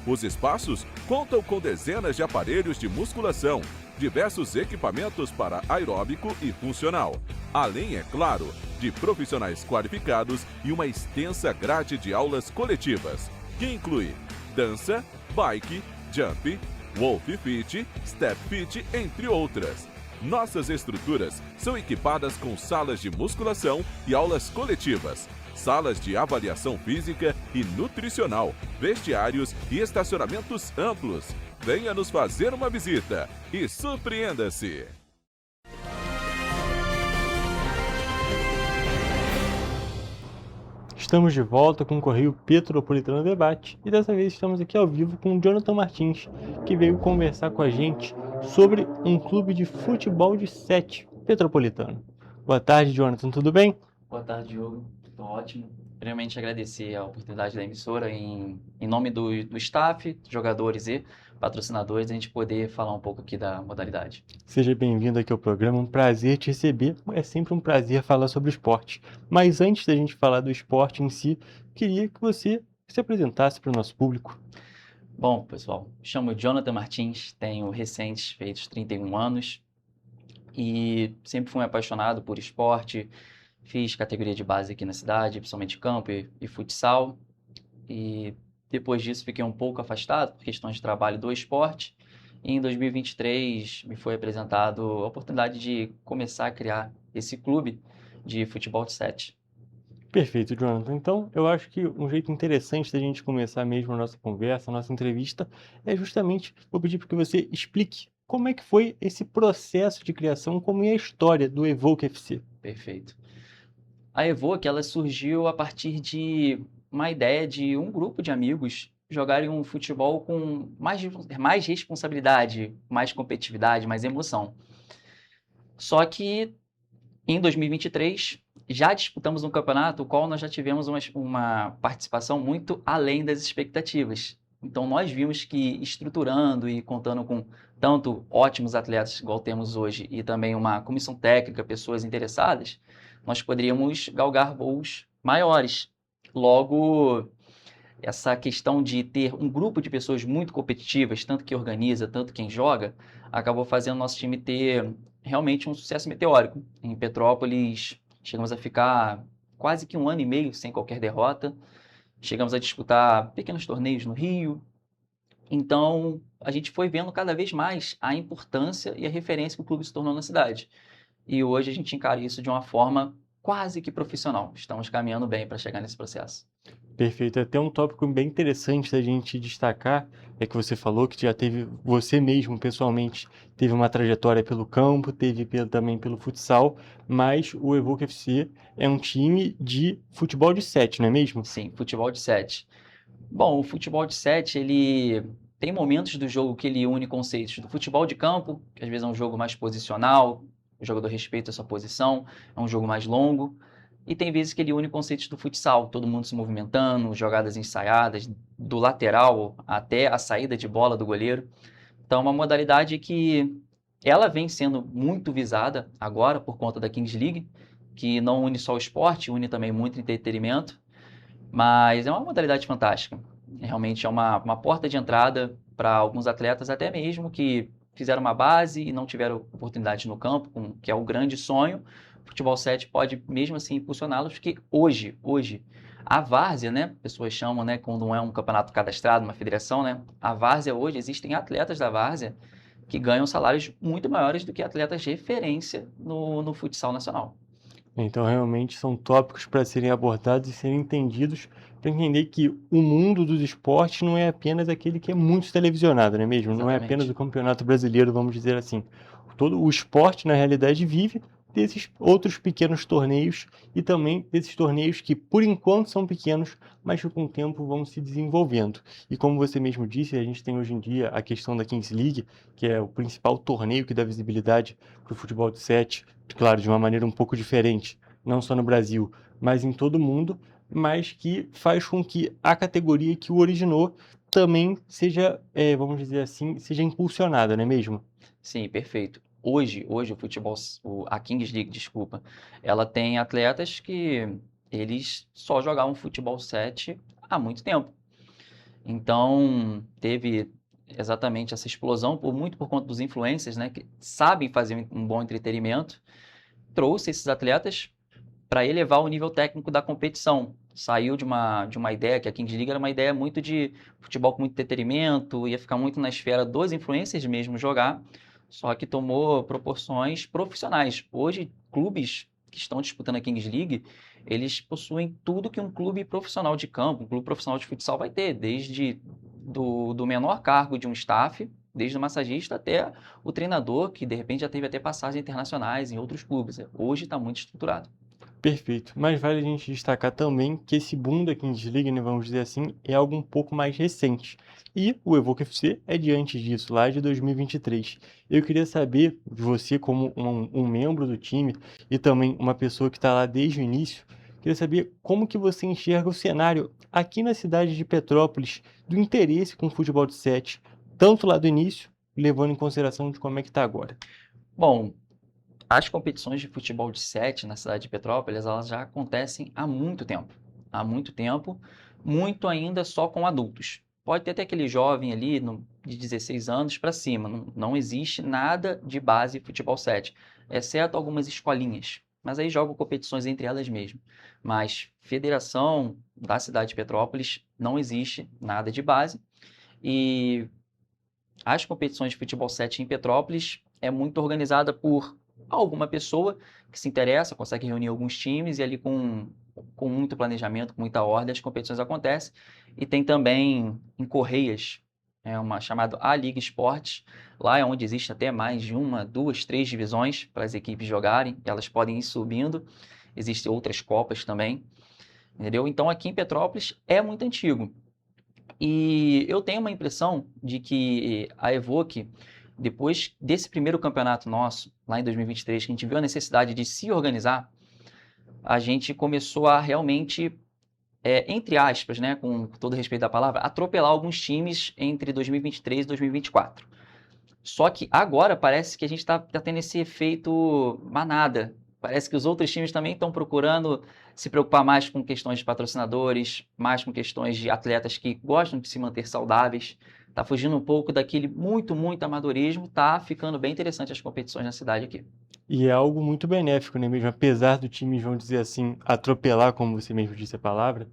Os espaços contam com dezenas de aparelhos de musculação, diversos equipamentos para aeróbico e funcional, além, é claro, de profissionais qualificados e uma extensa grade de aulas coletivas, que inclui dança, bike, jump, wolf fit, step fit, entre outras. Nossas estruturas são equipadas com salas de musculação e aulas coletivas, salas de avaliação física e nutricional, vestiários e estacionamentos amplos. Venha nos fazer uma visita e surpreenda-se! Estamos de volta com o Correio Petropolitano Debate e dessa vez estamos aqui ao vivo com o Jonathan Martins, que veio conversar com a gente sobre um clube de futebol de 7 petropolitano. Boa tarde, Jonathan, tudo bem? Boa tarde, Diogo. Tudo ótimo. Primeiramente, agradecer a oportunidade da emissora em nome do staff, jogadores e patrocinadores, a gente poder falar um pouco aqui da modalidade. Seja bem-vindo aqui ao programa, um prazer te receber. É sempre um prazer falar sobre esporte. Mas antes da gente falar do esporte em si, queria que você se apresentasse para o nosso público. Bom, pessoal, me chamo Jonathan Martins, tenho recentes feitos 31 anos e sempre fui apaixonado por esporte. Fiz categoria de base aqui na cidade, principalmente campo e futsal. E depois disso fiquei um pouco afastado por questões de trabalho do esporte. E em 2023 me foi apresentado a oportunidade de começar a criar esse clube de futebol de 7. Perfeito, Jonathan. Então, eu acho que um jeito interessante da gente começar mesmo a nossa conversa, a nossa entrevista, é justamente, vou pedir para que você explique como é que foi esse processo de criação, como é a história do Evoque FC. Perfeito. A Evoque, ela surgiu a partir de uma ideia de um grupo de amigos jogarem um futebol com mais responsabilidade, mais competitividade, mais emoção. Só que em 2023 já disputamos um campeonato, o qual nós já tivemos uma participação muito além das expectativas. Então nós vimos que estruturando e contando com tanto ótimos atletas igual temos hoje e também uma comissão técnica, pessoas interessadas, nós poderíamos galgar voos maiores. Logo, essa questão de ter um grupo de pessoas muito competitivas, tanto que organiza, tanto quem joga, acabou fazendo nosso time ter realmente um sucesso meteórico. Em Petrópolis, chegamos a ficar quase que 1 ano e meio sem qualquer derrota. Chegamos a disputar pequenos torneios no Rio. Então, a gente foi vendo cada vez mais a importância e a referência que o clube se tornou na cidade. E hoje a gente encara isso de uma forma quase que profissional. Estamos caminhando bem para chegar nesse processo. Perfeito. Até um tópico bem interessante da gente destacar é que você falou que já teve, você mesmo, pessoalmente, teve uma trajetória pelo campo, teve também pelo futsal, mas o Evoque FC é um time de futebol de 7, não é mesmo? Sim, futebol de 7. Bom, o futebol de 7, ele tem momentos do jogo que ele une conceitos do futebol de campo, que às vezes é um jogo mais posicional, o jogador respeita a sua posição, é um jogo mais longo. E tem vezes que ele une conceitos do futsal, todo mundo se movimentando, jogadas ensaiadas, do lateral até a saída de bola do goleiro. Então, é uma modalidade que ela vem sendo muito visada agora por conta da Kings League, que não une só o esporte, une também muito entretenimento, mas é uma modalidade fantástica. Realmente é uma porta de entrada para alguns atletas, até mesmo que fizeram uma base e não tiveram oportunidade no campo, que é o grande sonho. O futebol 7 pode mesmo assim impulsioná-los, porque hoje, a várzea, né, pessoas chamam, né, quando não é um campeonato cadastrado, uma federação, né, a várzea hoje, existem atletas da várzea que ganham salários muito maiores do que atletas de referência no futsal nacional. Então, realmente, são tópicos para serem abordados e serem entendidos, para entender que o mundo dos esportes não é apenas aquele que é muito televisionado, não é mesmo? Não é Exatamente. apenas o Campeonato Brasileiro, vamos dizer assim. Todo o esporte, na realidade, vive desses outros pequenos torneios e também desses torneios que, por enquanto, são pequenos, mas que com o tempo vão se desenvolvendo. E como você mesmo disse, a gente tem hoje em dia a questão da Kings League, que é o principal torneio que dá visibilidade para o futebol de 7, claro, de uma maneira um pouco diferente, não só no Brasil, mas em todo o mundo, mas que faz com que a categoria que o originou também seja, vamos dizer assim, seja impulsionada, não é mesmo? Sim, perfeito. Hoje o futebol, a Kings League, desculpa, ela tem atletas que eles só jogavam futebol 7 há muito tempo. Então, teve exatamente essa explosão, muito por conta dos influencers, né, que sabem fazer um bom entretenimento, trouxe esses atletas para elevar o nível técnico da competição. Saiu de uma ideia, que a Kings League era uma ideia muito de futebol com muito entretenimento, ia ficar muito na esfera dos influencers mesmo jogar, só que tomou proporções profissionais. Hoje, clubes que estão disputando a Kings League, eles possuem tudo que um clube profissional de campo, um clube profissional de futsal vai ter, desde do menor cargo de um staff, desde o massagista até o treinador, que de repente já teve até passagens internacionais em outros clubes. Hoje está muito estruturado. Perfeito, mas vale a gente destacar também que esse boom da Kings League, né, vamos dizer assim, é algo um pouco mais recente. E o Evoque FC é diante disso, lá de 2023. Eu queria saber de você, como um membro do time e também uma pessoa que está lá desde o início, queria saber como que você enxerga o cenário aqui na cidade de Petrópolis do interesse com o futebol de 7, tanto lá do início, levando em consideração de como é que está agora. Bom, as competições de futebol de 7 na cidade de Petrópolis, elas já acontecem há muito tempo. Há muito tempo, muito ainda só com adultos. Pode ter até aquele jovem ali de 16 anos para cima. Não existe nada de base futebol 7, exceto algumas escolinhas. Mas aí jogam competições entre elas mesmo. Mas federação da cidade de Petrópolis não existe nada de base. E as competições de futebol 7 em Petrópolis é muito organizada por alguma pessoa que se interessa, consegue reunir alguns times e ali com muito planejamento, com muita ordem, as competições acontecem. E tem também em Correias, uma chamada A Liga Esportes. Lá é onde existe até mais de 1, 2, 3 divisões para as equipes jogarem, e elas podem ir subindo. Existem outras copas também, entendeu? Então aqui em Petrópolis é muito antigo. E eu tenho uma impressão de que a Evoque, depois desse primeiro campeonato nosso, lá em 2023, que a gente viu a necessidade de se organizar, a gente começou a realmente, entre aspas, né, com todo respeito da palavra, atropelar alguns times entre 2023 e 2024. Só que agora parece que a gente está tendo esse efeito manada. Parece que os outros times também estão procurando se preocupar mais com questões de patrocinadores, mais com questões de atletas que gostam de se manter saudáveis. Está fugindo um pouco daquele muito amadorismo, está ficando bem interessante as competições na cidade aqui. E é algo muito benéfico, né mesmo? Apesar do time, vamos dizer assim, atropelar, como você mesmo disse a palavra,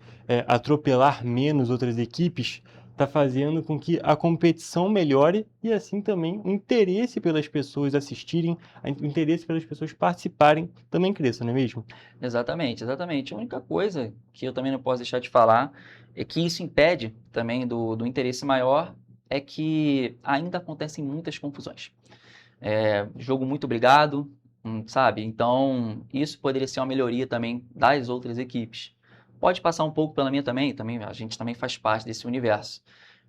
atropelar menos outras equipes, está fazendo com que a competição melhore e assim também o interesse pelas pessoas assistirem, o interesse pelas pessoas participarem também cresça, não é mesmo? Exatamente, exatamente. A única coisa que eu também não posso deixar de falar é que isso impede também do interesse maior, é que ainda acontecem muitas confusões. Jogo muito brigado, sabe? Então, isso poderia ser uma melhoria também das outras equipes. Pode passar um pouco pela minha também, a gente também faz parte desse universo.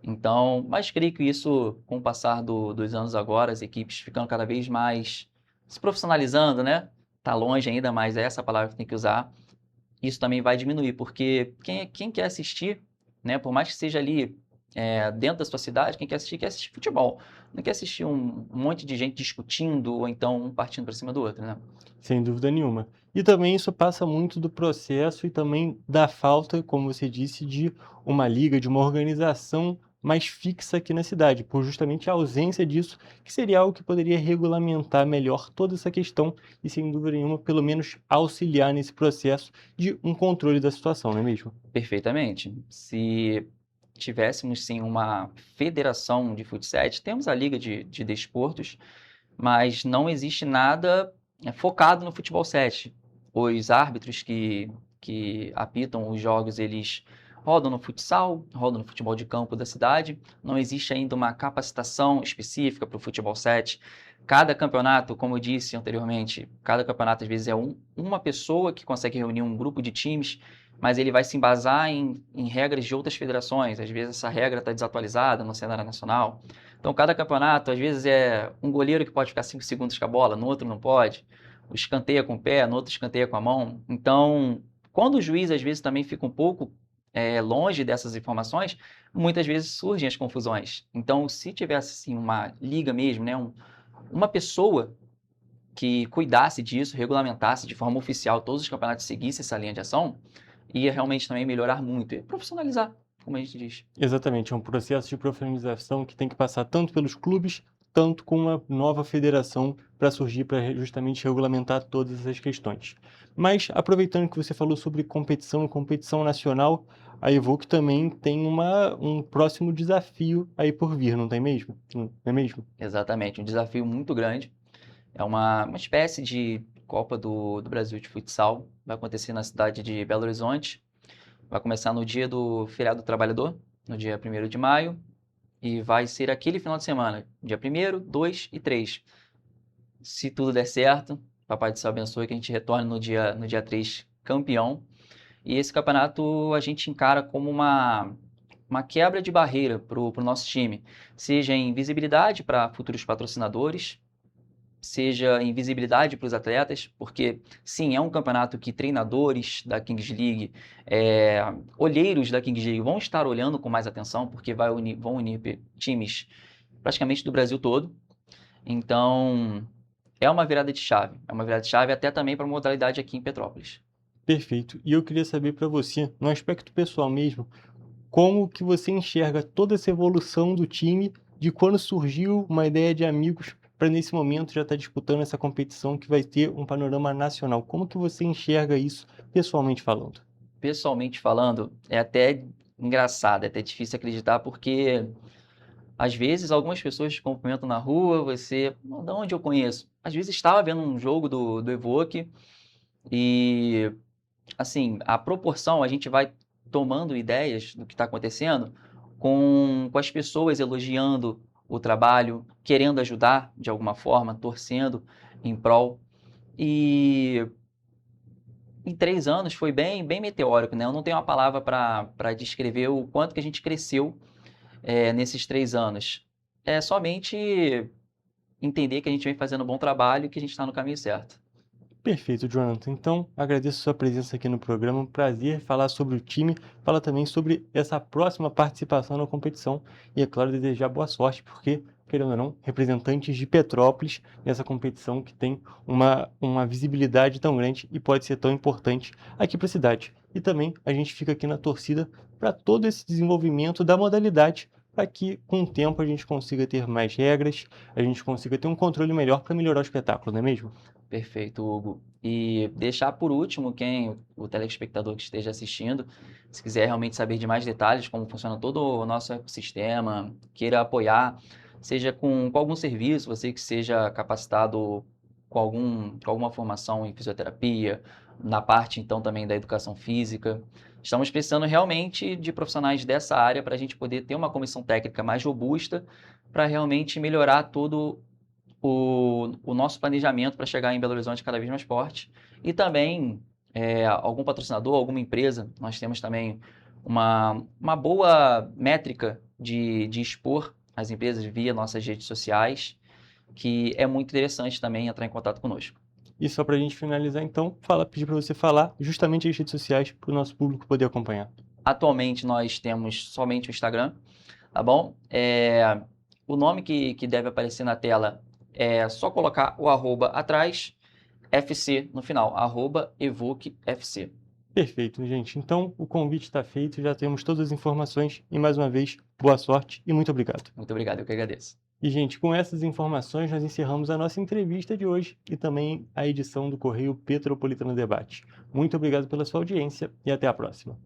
Então, mas creio que isso, com o passar dos anos agora, as equipes ficando cada vez mais se profissionalizando, né? Tá longe ainda, mas é essa palavra que tem que usar. Isso também vai diminuir, porque quem quer assistir, né? Por mais que seja ali dentro da sua cidade, quem quer assistir futebol. Não quer assistir um monte de gente discutindo ou então um partindo para cima do outro, né? Sem dúvida nenhuma. E também isso passa muito do processo e também da falta, como você disse, de uma liga, de uma organização mais fixa aqui na cidade, por justamente a ausência disso, que seria algo que poderia regulamentar melhor toda essa questão e, sem dúvida nenhuma, pelo menos auxiliar nesse processo de um controle da situação, não é mesmo? Perfeitamente. Se tivéssemos, sim, uma federação de futsal, temos a Liga de Desportos, mas não existe nada focado no futebol 7. Os árbitros que apitam os jogos, eles rodam no futsal, rodam no futebol de campo da cidade. Não existe ainda uma capacitação específica para o futebol 7. Cada campeonato, como eu disse anteriormente, cada campeonato às vezes é uma pessoa que consegue reunir um grupo de times, mas ele vai se embasar em regras de outras federações. Às vezes essa regra está desatualizada no cenário nacional. Então, cada campeonato, às vezes, é um goleiro que pode ficar 5 segundos com a bola, no outro não pode. O escanteia com o pé, no outro escanteia com a mão. Então, quando o juiz, às vezes, também fica um pouco longe dessas informações, muitas vezes surgem as confusões. Então, se tivesse, assim, uma liga mesmo, né, uma pessoa que cuidasse disso, regulamentasse de forma oficial, todos os campeonatos seguissem essa linha de ação, ia realmente também melhorar muito e profissionalizar, como a gente diz. Exatamente, é um processo de profissionalização que tem que passar tanto pelos clubes, tanto com uma nova federação para surgir, para justamente regulamentar todas essas questões. Mas, aproveitando que você falou sobre competição e competição nacional, a Evoque também tem um próximo desafio aí por vir, não tem mesmo? Não é mesmo? Exatamente, um desafio muito grande. É uma espécie de Copa do Brasil de futsal, vai acontecer na cidade de Belo Horizonte, vai começar no dia do feriado do trabalhador, no dia 1º de maio, e vai ser aquele final de semana, dia 1º, 2 e 3. Se tudo der certo, Papai do Céu abençoe que a gente retorne no dia 3 campeão. E esse campeonato a gente encara como uma quebra de barreira para o nosso time, seja em visibilidade para futuros patrocinadores, seja em visibilidade para os atletas, porque sim, é um campeonato que treinadores da Kings League, olheiros da Kings League vão estar olhando com mais atenção, porque vão unir times praticamente do Brasil todo. Então, é uma virada de chave até também para a modalidade aqui em Petrópolis. Perfeito. E eu queria saber para você, no aspecto pessoal mesmo, como que você enxerga toda essa evolução do time de quando surgiu uma ideia de amigos para nesse momento já estar disputando essa competição que vai ter um panorama nacional. Como que você enxerga isso pessoalmente falando? Pessoalmente falando, é até engraçado, é até difícil acreditar, porque às vezes algumas pessoas te cumprimentam na rua, você, de onde eu conheço? Às vezes estava vendo um jogo do Evoque e, assim, a proporção, a gente vai tomando ideias do que está acontecendo com as pessoas elogiando o trabalho, querendo ajudar de alguma forma, torcendo em prol. E em 3 anos foi bem meteórico, né? Eu não tenho uma palavra para descrever o quanto que a gente cresceu nesses 3 anos. É somente entender que a gente vem fazendo um bom trabalho e que a gente está no caminho certo. Perfeito, Jonathan. Então, agradeço a sua presença aqui no programa. Um prazer falar sobre o time, falar também sobre essa próxima participação na competição e, é claro, desejar boa sorte, porque, querendo ou não, representantes de Petrópolis nessa competição que tem uma visibilidade tão grande e pode ser tão importante aqui para a cidade. E também a gente fica aqui na torcida para todo esse desenvolvimento da modalidade, para que, com o tempo, a gente consiga ter mais regras, a gente consiga ter um controle melhor para melhorar o espetáculo, não é mesmo? Perfeito, Hugo. E deixar por último o telespectador que esteja assistindo, se quiser realmente saber de mais detalhes como funciona todo o nosso ecossistema, queira apoiar, seja com algum serviço, você que seja capacitado com alguma formação em fisioterapia, na parte então também da educação física. Estamos precisando realmente de profissionais dessa área para a gente poder ter uma comissão técnica mais robusta para realmente melhorar todo o nosso planejamento para chegar em Belo Horizonte cada vez mais forte. E também algum patrocinador, alguma empresa, nós temos também uma boa métrica de expor as empresas via nossas redes sociais, que é muito interessante também entrar em contato conosco. E só para a gente finalizar, então, pedir para você falar justamente as redes sociais para o nosso público poder acompanhar. Atualmente nós temos somente o Instagram, tá bom? O nome que deve aparecer na tela é só colocar o @ atrás, FC no final, @evoquefc. Perfeito, gente. Então, o convite está feito, já temos todas as informações e, mais uma vez, boa sorte e muito obrigado. Muito obrigado, eu que agradeço. E, gente, com essas informações, nós encerramos a nossa entrevista de hoje e também a edição do Correio Petropolitano Debate. Muito obrigado pela sua audiência e até a próxima.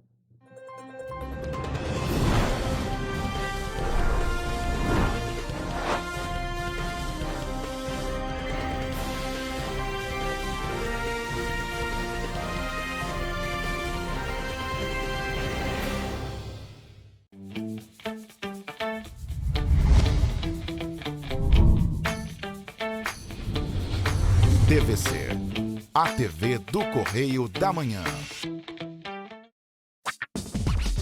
TVC, a TV do Correio da Manhã.